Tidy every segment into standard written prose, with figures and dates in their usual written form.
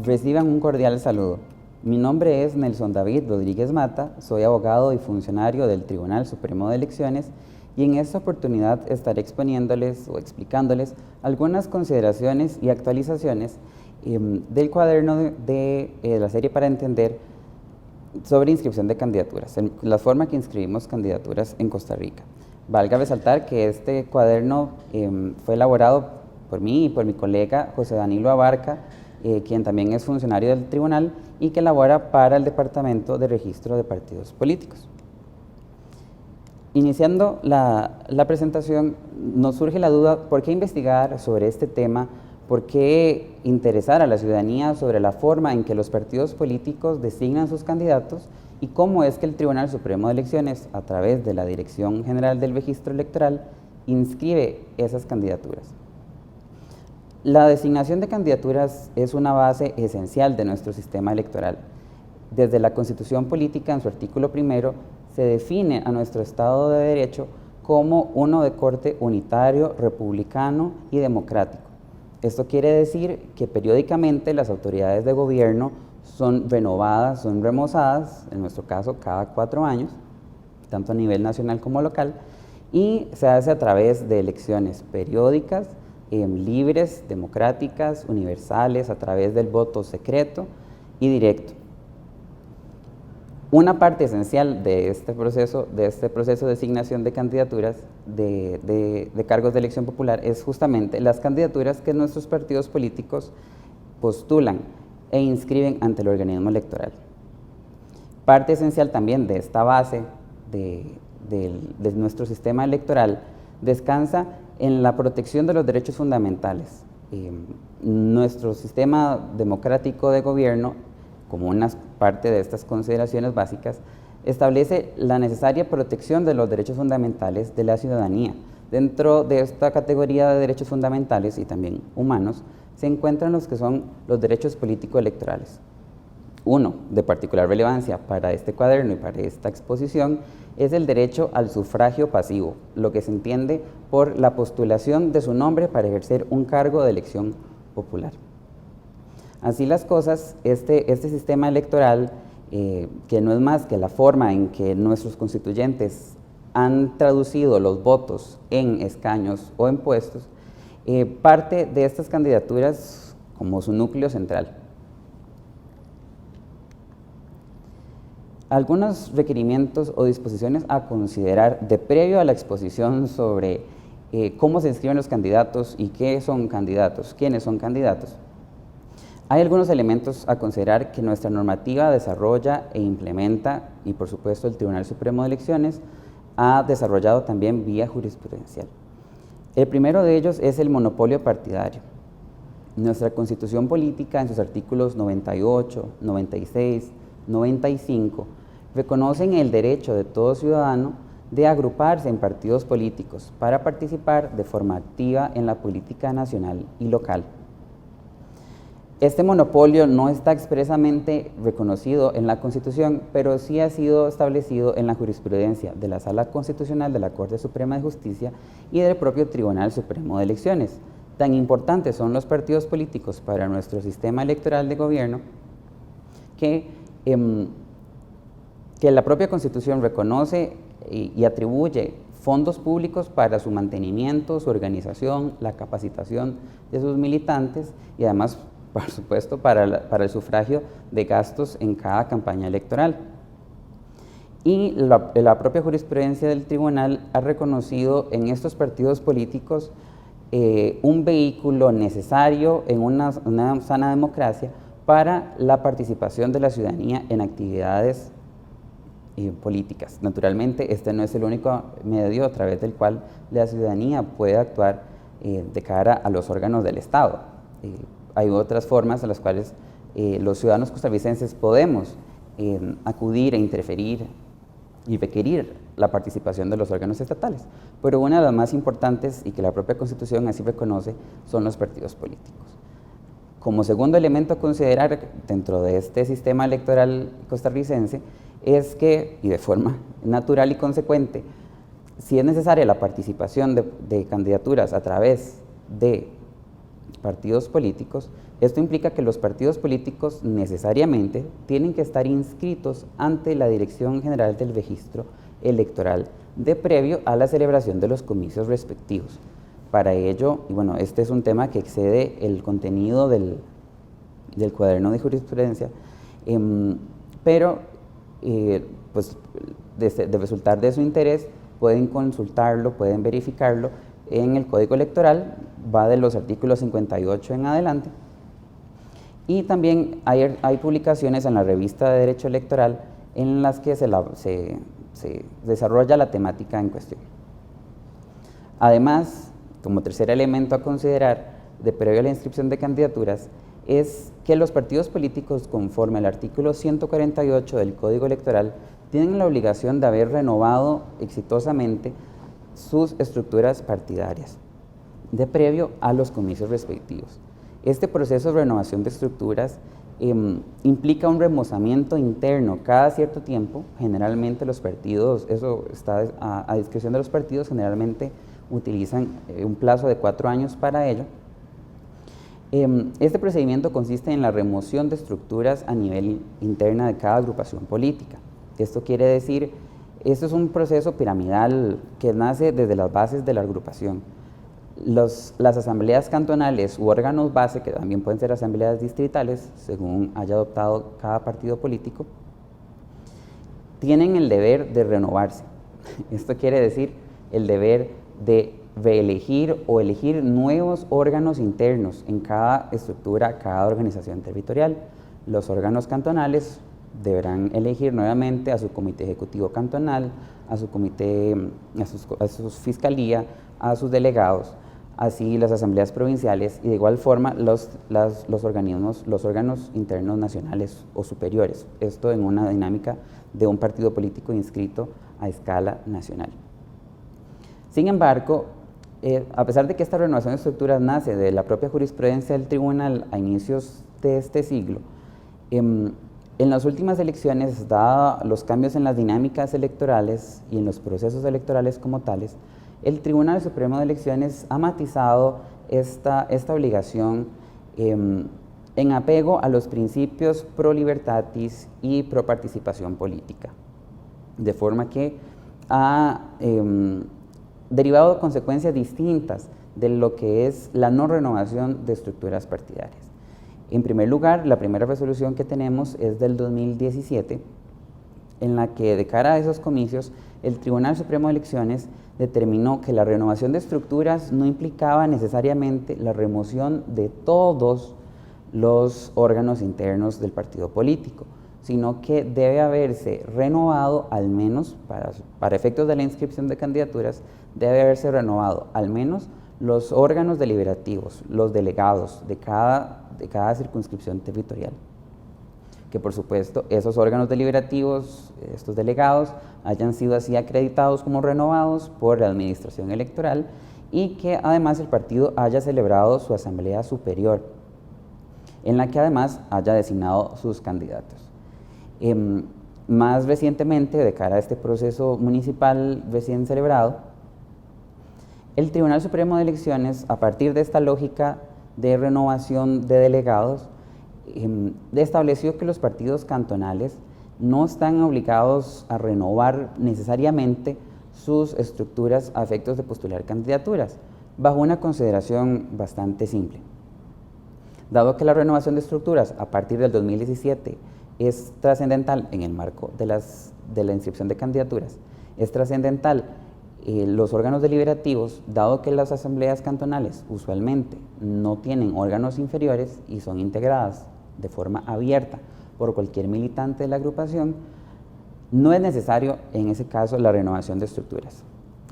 Reciban un cordial saludo. Mi nombre es Nelson David Rodríguez Mata, soy abogado y funcionario del Tribunal Supremo de Elecciones y en esta oportunidad estaré exponiéndoles o explicándoles algunas consideraciones y actualizaciones del cuaderno de la serie para entender sobre inscripción de candidaturas, la forma que inscribimos candidaturas en Costa Rica. Valga resaltar que este cuaderno fue elaborado por mí y por mi colega José Danilo Abarca, quien también es funcionario del tribunal y que labora para el Departamento de Registro de Partidos Políticos. Iniciando la presentación, nos surge la duda: ¿por qué investigar sobre este tema? ¿Por qué interesar a la ciudadanía sobre la forma en que los partidos políticos designan sus candidatos y cómo es que el Tribunal Supremo de Elecciones, a través de la Dirección General del Registro Electoral, inscribe esas candidaturas? La designación de candidaturas es una base esencial de nuestro sistema electoral. Desde la Constitución Política, en su artículo primero, se define a nuestro Estado de Derecho como uno de corte unitario, republicano y democrático. Esto quiere decir que periódicamente las autoridades de gobierno son renovadas, son remozadas, en nuestro caso cada 4 años, tanto a nivel nacional como local, y se hace a través de elecciones periódicas, libres, democráticas, universales, a través del voto secreto y directo. Una parte esencial de este proceso de designación de candidaturas de cargos de elección popular es justamente las candidaturas que nuestros partidos políticos postulan e inscriben ante el organismo electoral. Parte esencial también de esta base de nuestro sistema electoral descansa en la protección de los derechos fundamentales. Nuestro sistema democrático de gobierno, como una parte de estas consideraciones básicas, establece la necesaria protección de los derechos fundamentales de la ciudadanía. Dentro de esta categoría de derechos fundamentales y también humanos se encuentran los que son los derechos político-electorales. Uno de particular relevancia para este cuaderno y para esta exposición es el derecho al sufragio pasivo, lo que se entiende por la postulación de su nombre para ejercer un cargo de elección popular. Así las cosas, este sistema electoral, que no es más que la forma en que nuestros constituyentes han traducido los votos en escaños o en puestos, parte de estas candidaturas como su núcleo central. Algunos requerimientos o disposiciones a considerar de previo a la exposición sobre cómo se inscriben los candidatos y qué son candidatos, quiénes son candidatos. Hay algunos elementos a considerar que nuestra normativa desarrolla e implementa, y por supuesto el Tribunal Supremo de Elecciones ha desarrollado también vía jurisprudencial. El primero de ellos es el monopolio partidario. Nuestra Constitución Política, en sus artículos 98, 96, 95, reconocen el derecho de todo ciudadano de agruparse en partidos políticos para participar de forma activa en la política nacional y local. Este monopolio no está expresamente reconocido en la Constitución, pero sí ha sido establecido en la jurisprudencia de la Sala Constitucional de la Corte Suprema de Justicia y del propio Tribunal Supremo de Elecciones. Tan importantes son los partidos políticos para nuestro sistema electoral de gobierno que la propia Constitución reconoce y atribuye fondos públicos para su mantenimiento, su organización, la capacitación de sus militantes y además, por supuesto, para el sufragio de gastos en cada campaña electoral. Y la propia jurisprudencia del tribunal ha reconocido en estos partidos políticos un vehículo necesario en una sana democracia para la participación de la ciudadanía en actividades políticas. Naturalmente, este no es el único medio a través del cual la ciudadanía puede actuar de cara a los órganos del Estado. Hay otras formas a las cuales los ciudadanos costarricenses podemos acudir e interferir y requerir la participación de los órganos estatales, pero una de las más importantes y que la propia Constitución así reconoce son los partidos políticos. Como segundo elemento a considerar dentro de este sistema electoral costarricense es que, y de forma natural y consecuente, si es necesaria la participación de candidaturas a través de partidos políticos, esto implica que los partidos políticos necesariamente tienen que estar inscritos ante la Dirección General del Registro Electoral de previo a la celebración de los comicios respectivos. Para ello, y bueno, este es un tema que excede el contenido del cuaderno de jurisprudencia, pero pues de resultar de su interés, pueden consultarlo, pueden verificarlo en el Código Electoral, va de los artículos 58 en adelante, y también hay publicaciones en la revista de Derecho Electoral en las que se desarrolla la temática en cuestión. Además, como tercer elemento a considerar de previo a la inscripción de candidaturas, es que los partidos políticos, conforme al artículo 148 del Código Electoral, tienen la obligación de haber renovado exitosamente sus estructuras partidarias de previo a los comicios respectivos. Este proceso de renovación de estructuras implica un remozamiento interno cada cierto tiempo. Generalmente los partidos, eso está a discreción de los partidos, generalmente utilizan un plazo de 4 años para ello. Este procedimiento consiste en la remoción de estructuras a nivel interna de cada agrupación política. Esto quiere decir, esto es un proceso piramidal que nace desde las bases de la agrupación. Las asambleas cantonales u órganos base, que también pueden ser asambleas distritales, según haya adoptado cada partido político, tienen el deber de renovarse. Esto quiere decir el deber de reelegir o elegir nuevos órganos internos en cada estructura, cada organización territorial. Los órganos cantonales deberán elegir nuevamente a su comité ejecutivo cantonal, a su comité, a su fiscalía, a sus delegados, así las asambleas provinciales y de igual forma los órganos internos nacionales o superiores. Esto en una dinámica de un partido político inscrito a escala nacional. Sin embargo, a pesar de que esta renovación de estructuras nace de la propia jurisprudencia del tribunal a inicios de este siglo, en las últimas elecciones, dado los cambios en las dinámicas electorales y en los procesos electorales como tales, el Tribunal Supremo de Elecciones ha matizado esta obligación en apego a los principios pro libertatis y pro participación política, de forma que ha derivado consecuencias distintas de lo que es la no renovación de estructuras partidarias. En primer lugar, la primera resolución que tenemos es del 2017, en la que de cara a esos comicios, el Tribunal Supremo de Elecciones determinó que la renovación de estructuras no implicaba necesariamente la remoción de todos los órganos internos del partido político, sino que debe haberse renovado al menos, para efectos de la inscripción de candidaturas, debe haberse renovado al menos los órganos deliberativos, los delegados de cada circunscripción territorial. Que por supuesto esos órganos deliberativos, estos delegados, hayan sido así acreditados como renovados por la Administración Electoral y que además el partido haya celebrado su asamblea superior, en la que además haya designado sus candidatos. Más recientemente, de cara a este proceso municipal recién celebrado, el Tribunal Supremo de Elecciones, a partir de esta lógica de renovación de delegados, estableció que los partidos cantonales no están obligados a renovar necesariamente sus estructuras a efectos de postular candidaturas, bajo una consideración bastante simple. Dado que la renovación de estructuras a partir del 2017 es trascendental en el marco de la inscripción de candidaturas, es trascendental los órganos deliberativos, dado que las asambleas cantonales usualmente no tienen órganos inferiores y son integradas de forma abierta por cualquier militante de la agrupación, no es necesario en ese caso la renovación de estructuras.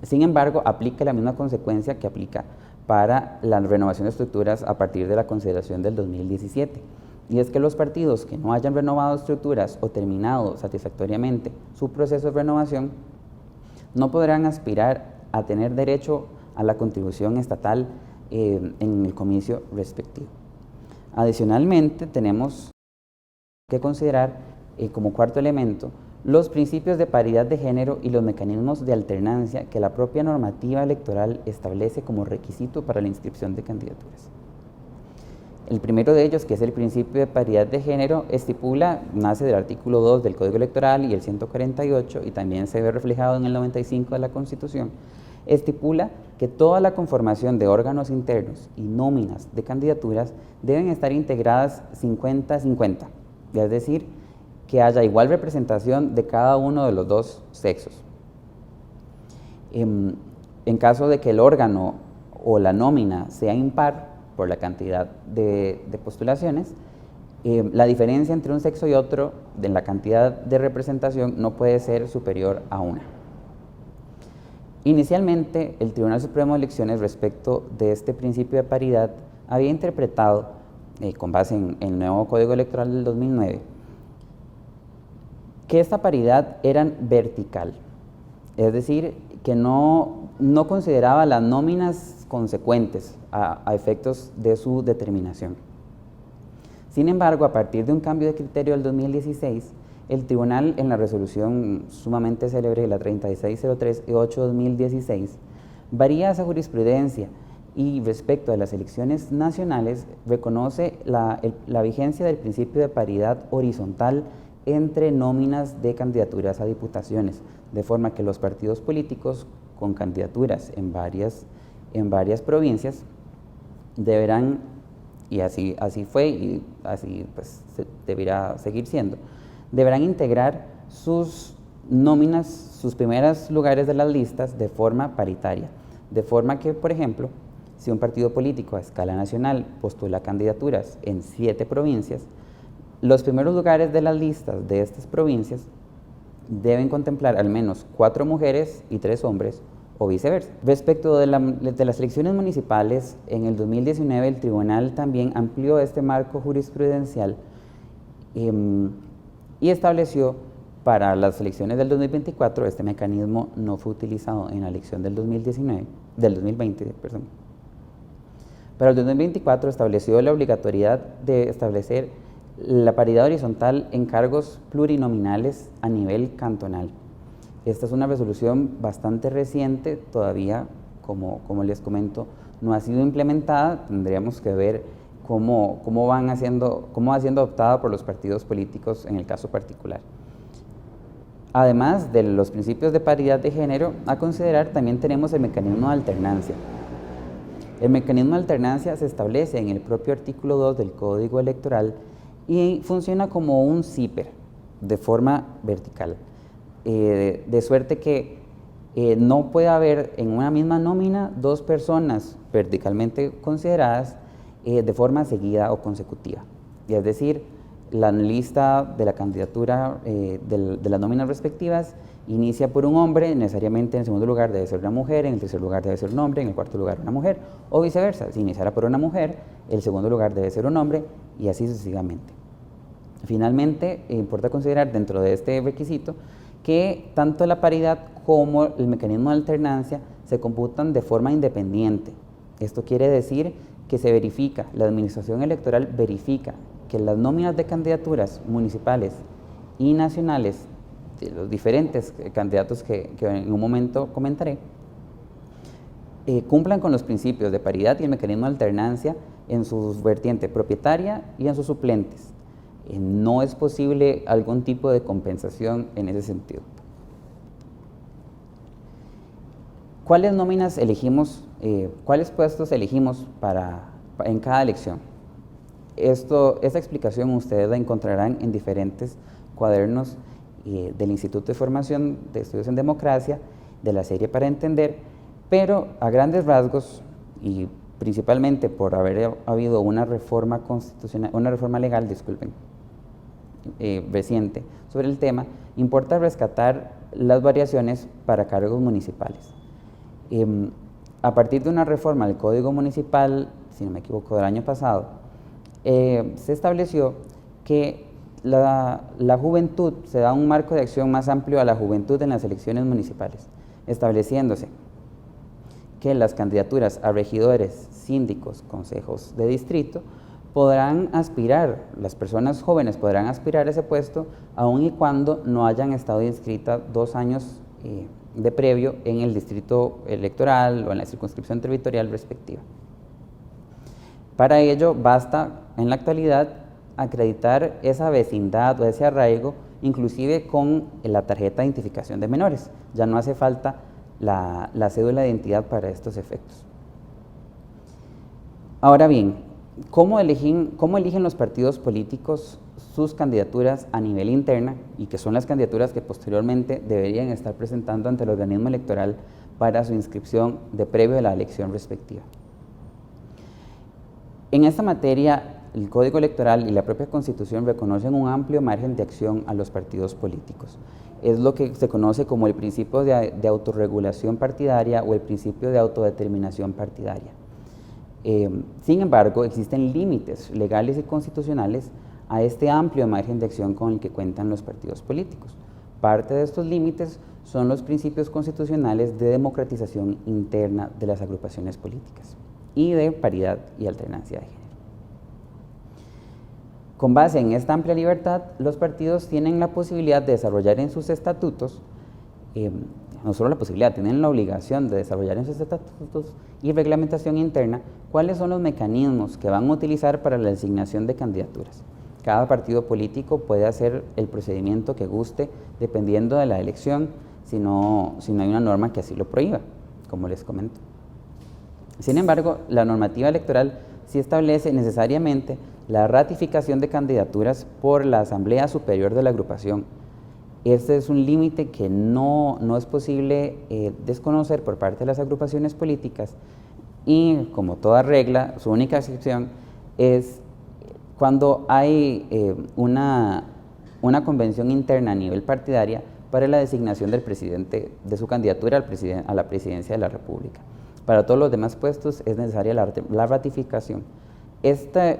Sin embargo, aplica la misma consecuencia que aplica para la renovación de estructuras a partir de la consideración del 2017, y es que los partidos que no hayan renovado estructuras o terminado satisfactoriamente su proceso de renovación no podrán aspirar a tener derecho a la contribución estatal en el comicio respectivo. Adicionalmente, tenemos que considerar como cuarto elemento los principios de paridad de género y los mecanismos de alternancia que la propia normativa electoral establece como requisito para la inscripción de candidaturas. El primero de ellos, que es el principio de paridad de género, nace del artículo 2 del Código Electoral y el 148, y también se ve reflejado en el 95 de la Constitución, estipula que toda la conformación de órganos internos y nóminas de candidaturas deben estar integradas 50-50, es decir, que haya igual representación de cada uno de los dos sexos. En caso de que el órgano o la nómina sea impar por la cantidad de postulaciones, la diferencia entre un sexo y otro en la cantidad de representación no puede ser superior a una. Inicialmente, el Tribunal Supremo de Elecciones, respecto de este principio de paridad, había interpretado, con base en el nuevo Código Electoral del 2009, que esta paridad era vertical, es decir, que no consideraba las nóminas consecuentes a efectos de su determinación. Sin embargo, a partir de un cambio de criterio del 2016, el tribunal, en la resolución sumamente célebre, la 3603-8-2016, varía esa jurisprudencia y, respecto a las elecciones nacionales, reconoce la vigencia del principio de paridad horizontal entre nóminas de candidaturas a diputaciones, de forma que los partidos políticos con candidaturas en varias provincias deberán, y así fue y así pues deberá seguir siendo, deberán integrar sus nóminas, sus primeros lugares de las listas de forma paritaria, de forma que, por ejemplo, si un partido político a escala nacional postula candidaturas en 7 provincias, los primeros lugares de las listas de estas provincias deben contemplar al menos 4 mujeres y 3 hombres, o viceversa. Respecto de las elecciones municipales, en el 2019 el tribunal también amplió este marco jurisprudencial y estableció para las elecciones del 2024, este mecanismo no fue utilizado en la elección del 2020. Para el 2024 estableció la obligatoriedad de establecer la paridad horizontal en cargos plurinominales a nivel cantonal. Esta es una resolución bastante reciente, todavía, como les comento, no ha sido implementada. Tendríamos que ver cómo va siendo adoptada por los partidos políticos en el caso particular. Además de los principios de paridad de género, a considerar también tenemos el mecanismo de alternancia. El mecanismo de alternancia se establece en el propio artículo 2 del Código Electoral y funciona como un zíper de forma vertical, de suerte que no puede haber en una misma nómina 2 personas verticalmente consideradas de forma seguida o consecutiva. Y es decir, la lista de la candidatura de las nóminas respectivas inicia por un hombre, necesariamente en el segundo lugar debe ser una mujer, en el tercer lugar debe ser un hombre, en el cuarto lugar una mujer, o viceversa. Si iniciara por una mujer, el segundo lugar debe ser un hombre, y así sucesivamente. Finalmente, importa considerar dentro de este requisito que tanto la paridad como el mecanismo de alternancia se computan de forma independiente. Esto quiere decir que se verifica, la administración electoral verifica que las nóminas de candidaturas municipales y nacionales de los diferentes candidatos que en un momento comentaré, cumplan con los principios de paridad y el mecanismo de alternancia en su vertiente propietaria y en sus suplentes. No es posible algún tipo de compensación en ese sentido. ¿Cuáles nóminas elegimos, cuáles puestos elegimos en cada elección? Esta explicación ustedes la encontrarán en diferentes cuadernos del Instituto de Formación de Estudios en Democracia, de la serie Para Entender, pero a grandes rasgos y principalmente por haber habido una reforma constitucional, una reforma legal, reciente sobre el tema, importa rescatar las variaciones para cargos municipales. A partir de una reforma del Código Municipal, si no me equivoco, del año pasado, se estableció que la juventud, se da un marco de acción más amplio a la juventud en las elecciones municipales, estableciéndose que las candidaturas a regidores, síndicos, consejos de distrito podrán aspirar, las personas jóvenes podrán aspirar a ese puesto aun y cuando no hayan estado inscritas 2 años de previo en el distrito electoral o en la circunscripción territorial respectiva. Para ello basta en la actualidad acreditar esa vecindad o ese arraigo, inclusive con la tarjeta de identificación de menores. Ya no hace falta la cédula de identidad para estos efectos. Ahora bien, ¿cómo eligen los partidos políticos sus candidaturas a nivel interna, y que son las candidaturas que posteriormente deberían estar presentando ante el organismo electoral para su inscripción de previo a la elección respectiva? En esta materia, el Código Electoral y la propia Constitución reconocen un amplio margen de acción a los partidos políticos. Es lo que se conoce como el principio de autorregulación partidaria o el principio de autodeterminación partidaria. Sin embargo, existen límites legales y constitucionales a este amplio margen de acción con el que cuentan los partidos políticos. Parte de estos límites son los principios constitucionales de democratización interna de las agrupaciones políticas y de paridad y alternancia de género. Con base en esta amplia libertad, los partidos tienen la posibilidad de desarrollar en sus estatutos, no solo la posibilidad, tienen la obligación de desarrollar en sus estatutos y reglamentación interna cuáles son los mecanismos que van a utilizar para la designación de candidaturas. Cada partido político puede hacer el procedimiento que guste dependiendo de la elección, si no hay una norma que así lo prohíba, como les comento. Sin embargo, la normativa electoral sí establece necesariamente la ratificación de candidaturas por la Asamblea Superior de la agrupación. Este es un límite que no es posible desconocer por parte de las agrupaciones políticas, y como toda regla, su única excepción es cuando hay una convención interna a nivel partidaria para la designación del presidente de su candidatura a la presidencia de la República. Para todos los demás puestos es necesaria la ratificación. Este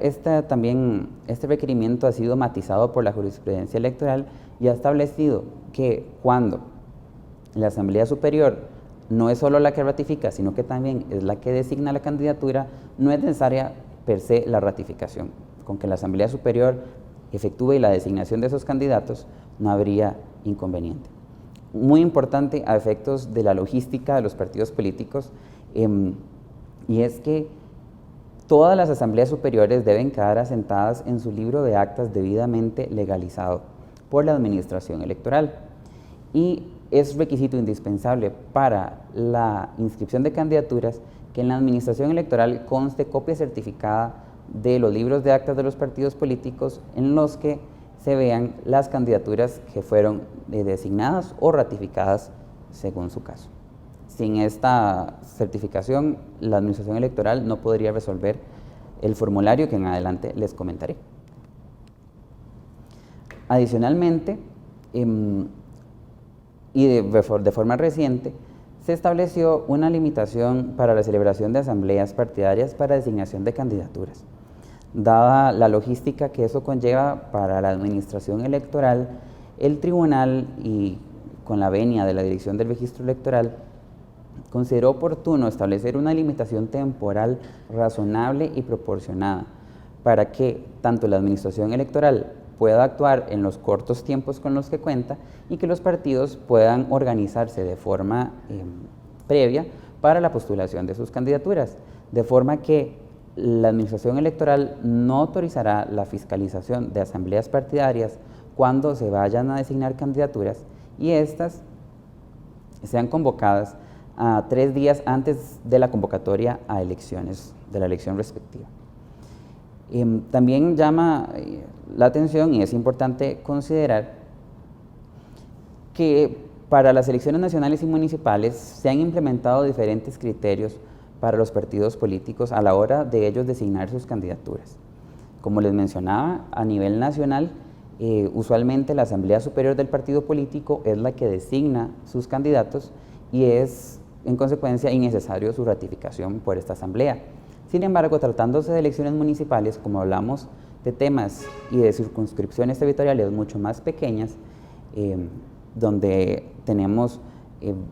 requerimiento ha sido matizado por la jurisprudencia electoral y ha establecido que cuando la Asamblea Superior no es solo la que ratifica, sino que también es la que designa la candidatura, no es necesaria per se la ratificación. Con que la Asamblea Superior efectúe la designación de esos candidatos, no habría inconveniente. Muy importante a efectos de la logística de los partidos políticos, y es que todas las asambleas superiores deben quedar asentadas en su libro de actas debidamente legalizado por la administración electoral, y es requisito indispensable para la inscripción de candidaturas que en la administración electoral conste copia certificada de los libros de actas de los partidos políticos en los que se vean las candidaturas que fueron designadas o ratificadas según su caso. Sin esta certificación, la administración electoral no podría resolver el formulario que en adelante les comentaré. Adicionalmente, y de forma reciente, se estableció una limitación para la celebración de asambleas partidarias para designación de candidaturas. Dada la logística que eso conlleva para la administración electoral, el tribunal, y con la venia de la Dirección del Registro Electoral, consideró oportuno establecer una limitación temporal razonable y proporcionada para que tanto la administración electoral pueda actuar en los cortos tiempos con los que cuenta y que los partidos puedan organizarse de forma previa para la postulación de sus candidaturas, de forma que la administración electoral no autorizará la fiscalización de asambleas partidarias cuando se vayan a designar candidaturas y éstas sean convocadas a 3 días antes de la convocatoria a elecciones, de la elección respectiva. También llama la atención y es importante considerar que para las elecciones nacionales y municipales se han implementado diferentes criterios para los partidos políticos a la hora de ellos designar sus candidaturas. Como les mencionaba, a nivel nacional, usualmente la Asamblea Superior del partido político es la que designa sus candidatos y es en consecuencia innecesario su ratificación por esta asamblea. Sin embargo, tratándose de elecciones municipales, como hablamos de temas y de circunscripciones territoriales mucho más pequeñas, donde tenemos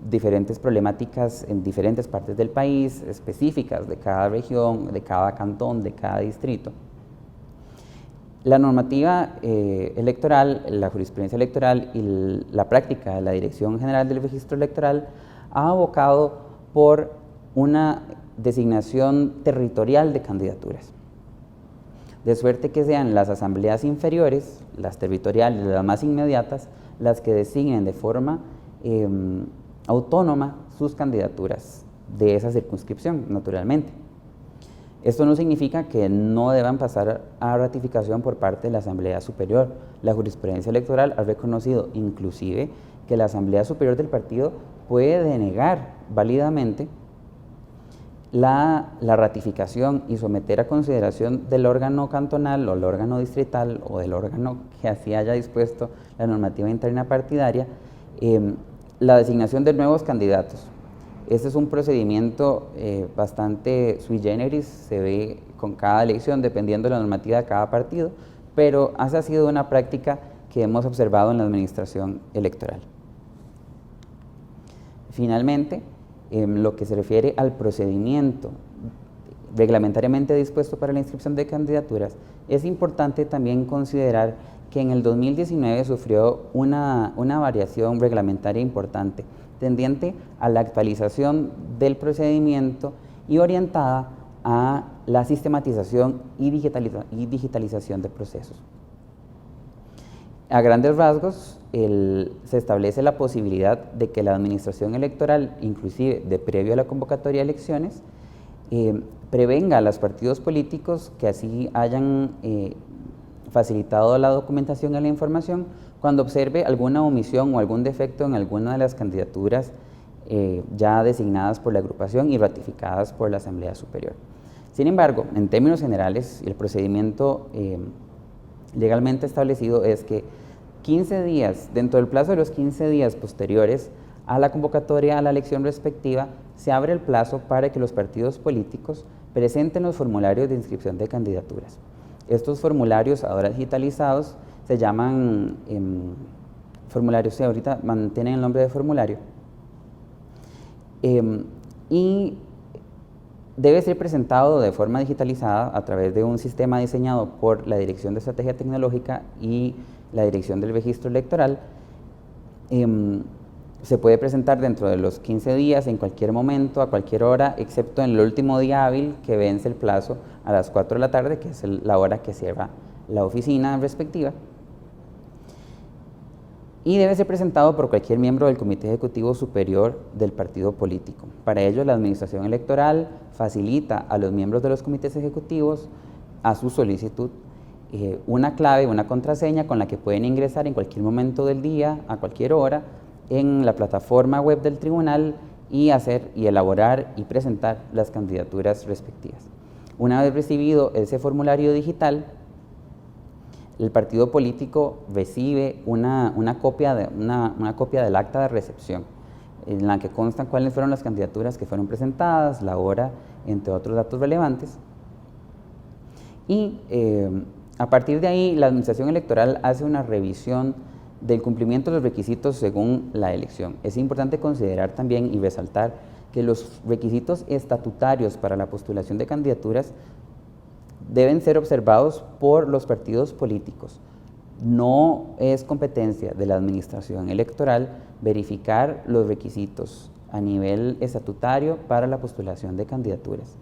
diferentes problemáticas en diferentes partes del país, específicas de cada región, de cada cantón, de cada distrito, la normativa electoral, la jurisprudencia electoral y la práctica de la Dirección General del Registro Electoral ha abocado por una designación territorial de candidaturas. de suerte que sean las asambleas inferiores, las territoriales, las más inmediatas, las que designen de forma autónoma sus candidaturas de esa circunscripción, naturalmente. Esto no significa que no deban pasar a ratificación por parte de la Asamblea Superior. La jurisprudencia electoral ha reconocido inclusive que la Asamblea Superior del partido puede denegar válidamente la ratificación y someter a consideración del órgano cantonal o el órgano distrital o del órgano que así haya dispuesto la normativa interna partidaria la designación de nuevos candidatos. Este es un procedimiento bastante sui generis, se ve con cada elección dependiendo de la normativa de cada partido, pero esa ha sido una práctica que hemos observado en la administración electoral. Finalmente, lo que se refiere al procedimiento reglamentariamente dispuesto para la inscripción de candidaturas, es importante también considerar que en el 2019 sufrió una variación reglamentaria importante, tendiente a la actualización del procedimiento y orientada a la sistematización y digitalización de procesos. A grandes rasgos, se establece la posibilidad de que la administración electoral, inclusive de previo a la convocatoria de elecciones, prevenga a los partidos políticos que así hayan facilitado la documentación y la información cuando observe alguna omisión o algún defecto en alguna de las candidaturas ya designadas por la agrupación y ratificadas por la Asamblea Superior. Sin embargo, en términos generales, el procedimiento legalmente establecido es que 15 días, dentro del plazo de los 15 días posteriores a la convocatoria a la elección respectiva, se abre el plazo para que los partidos políticos presenten los formularios de inscripción de candidaturas. Estos formularios, ahora digitalizados, se llaman formularios, ahorita mantienen el nombre de formulario, y debe ser presentado de forma digitalizada a través de un sistema diseñado por la Dirección de Estrategia Tecnológica y la Dirección del Registro Electoral. Se puede presentar dentro de los 15 días, en cualquier momento, a cualquier hora, excepto en el último día hábil que vence el plazo a las 4 de la tarde, que es la hora que cierra la oficina respectiva. Y debe ser presentado por cualquier miembro del Comité Ejecutivo Superior del partido político. Para ello, la Administración Electoral facilita a los miembros de los comités ejecutivos a su solicitud una clave, una contraseña con la que pueden ingresar en cualquier momento del día, a cualquier hora, en la plataforma web del tribunal y elaborar y presentar las candidaturas respectivas. Una vez recibido ese formulario digital, el partido político recibe una copia del acta de recepción, en la que constan cuáles fueron las candidaturas que fueron presentadas, la hora, entre otros datos relevantes. Y a partir de ahí, la Administración Electoral hace una revisión del cumplimiento de los requisitos según la elección. Es importante considerar también y resaltar que los requisitos estatutarios para la postulación de candidaturas deben ser observados por los partidos políticos. No es competencia de la Administración Electoral verificar los requisitos a nivel estatutario para la postulación de candidaturas.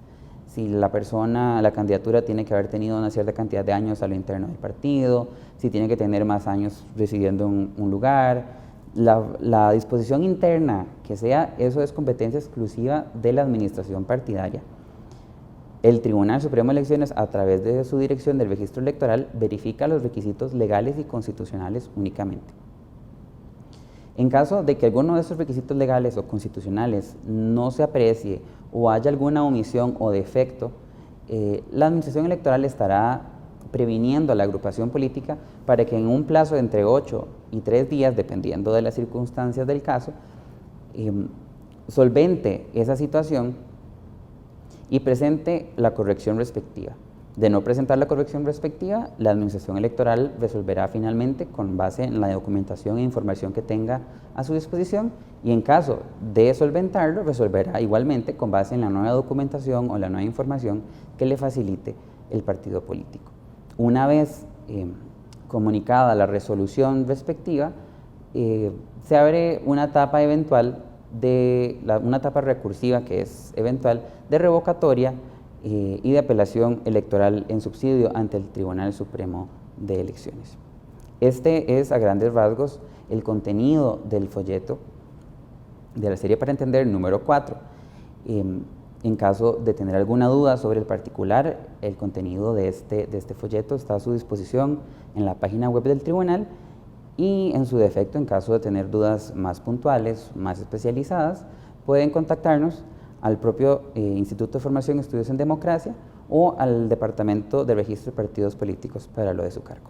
Si la candidatura tiene que haber tenido una cierta cantidad de años a lo interno del partido, si tiene que tener más años residiendo en un lugar, la disposición interna que sea, eso es competencia exclusiva de la administración partidaria. El Tribunal Supremo de Elecciones, a través de su dirección del registro electoral, verifica los requisitos legales y constitucionales únicamente. En caso de que alguno de esos requisitos legales o constitucionales no se aprecie o haya alguna omisión o defecto, la Administración Electoral estará previniendo a la agrupación política para que en un plazo de entre 8 y 3 días, dependiendo de las circunstancias del caso, solvente esa situación y presente la corrección respectiva. De no presentar la corrección respectiva, la Administración Electoral resolverá finalmente con base en la documentación e información que tenga a su disposición, y en caso de solventarlo, resolverá igualmente con base en la nueva documentación o la nueva información que le facilite el partido político. Una vez comunicada la resolución respectiva, se abre una etapa eventual una etapa recursiva que es eventual de revocatoria y de apelación electoral en subsidio ante el Tribunal Supremo de Elecciones. Este es, a grandes rasgos, el contenido del folleto de la serie para entender número 4. En caso de tener alguna duda sobre el particular, el contenido de este folleto está a su disposición en la página web del tribunal, y en su defecto, en caso de tener dudas más puntuales, más especializadas, pueden contactarnos al propio Instituto de Formación y Estudios en Democracia o al Departamento de Registro de Partidos Políticos para lo de su cargo.